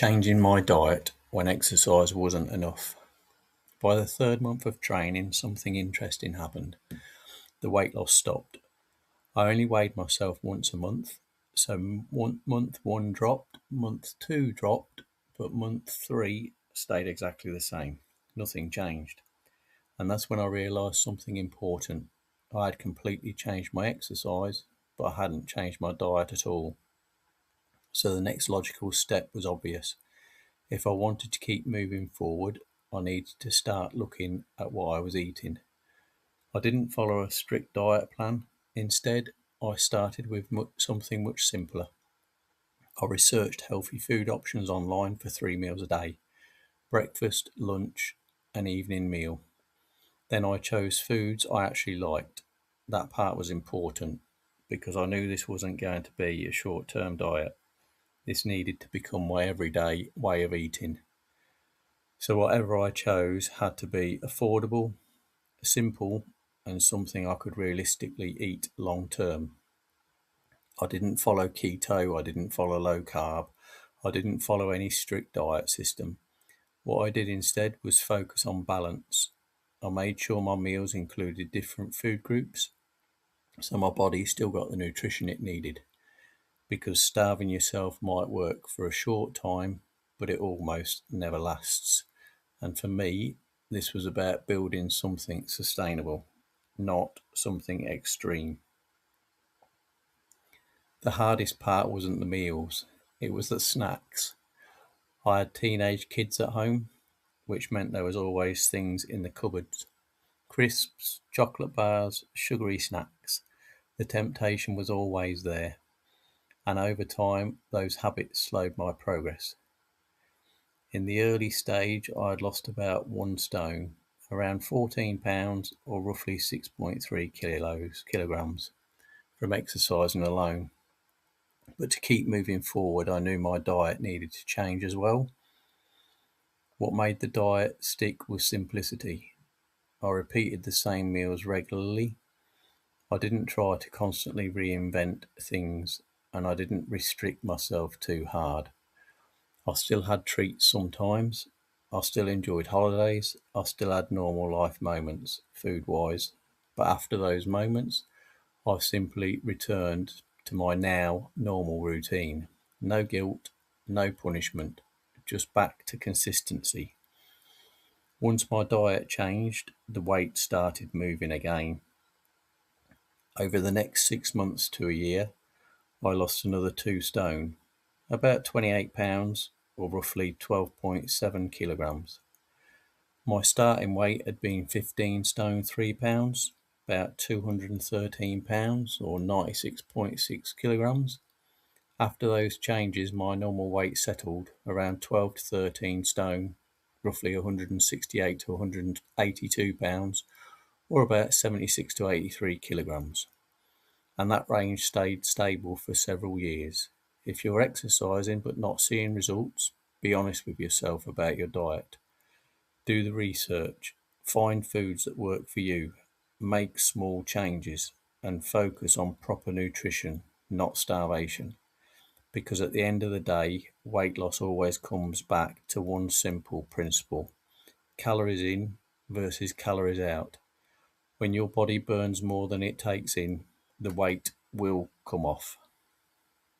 changing my diet when exercise wasn't enough. By the third month of training, something interesting happened. The weight loss stopped. I only weighed myself once a month, so month one dropped, month two dropped, but month three stayed exactly the same. Nothing changed. And that's when I realised something important. I had completely changed my exercise, but I hadn't changed my diet at all. So the next logical step was obvious. If I wanted to keep moving forward, I needed to start looking at what I was eating. I didn't follow a strict diet plan. Instead, I started with something much simpler. I researched healthy food options online for 3 meals a day: breakfast, lunch, and evening meal. Then I chose foods I actually liked. That part was important because I knew this wasn't going to be a short term diet. This needed to become my everyday way of eating. So whatever I chose had to be affordable, simple, and something I could realistically eat long term. I didn't follow keto, I didn't follow low carb, I didn't follow any strict diet system. What I did instead was focus on balance. I made sure my meals included different food groups so my body still got the nutrition it needed, because starving yourself might work for a short time, but it almost never lasts. And for me, this was about building something sustainable, not something extreme. The hardest part wasn't the meals, it was the snacks. I had teenage kids at home, which meant there was always things in the cupboards: crisps, chocolate bars, sugary snacks. The temptation was always there, and over time, those habits slowed my progress. In the early stage, I had lost about 1 stone, around 14 pounds or roughly 6.3 kilograms from exercising alone. But to keep moving forward, I knew my diet needed to change as well. What made the diet stick was simplicity. I repeated the same meals regularly. I didn't try to constantly reinvent things, and I didn't restrict myself too hard. I still had treats sometimes. I still enjoyed holidays. I still had normal life moments, food wise. But after those moments, I simply returned to my now normal routine. No guilt, no punishment, just back to consistency. Once my diet changed, the weight started moving again. Over the next 6 months to a year, I lost another 2 stone, about 28 pounds or roughly 12.7 kilograms. My starting weight had been 15 stone 3 pounds, about 213 pounds or 96.6 kilograms. After those changes, my normal weight settled around 12 to 13 stone, roughly 168 to 182 pounds, or about 76 to 83 kilograms. And that range stayed stable for several years. If you're exercising but not seeing results, be honest with yourself about your diet. Do the research, find foods that work for you, make small changes, and focus on proper nutrition, not starvation. Because at the end of the day, weight loss always comes back to one simple principle: calories in versus calories out. When your body burns more than it takes in, the weight will come off.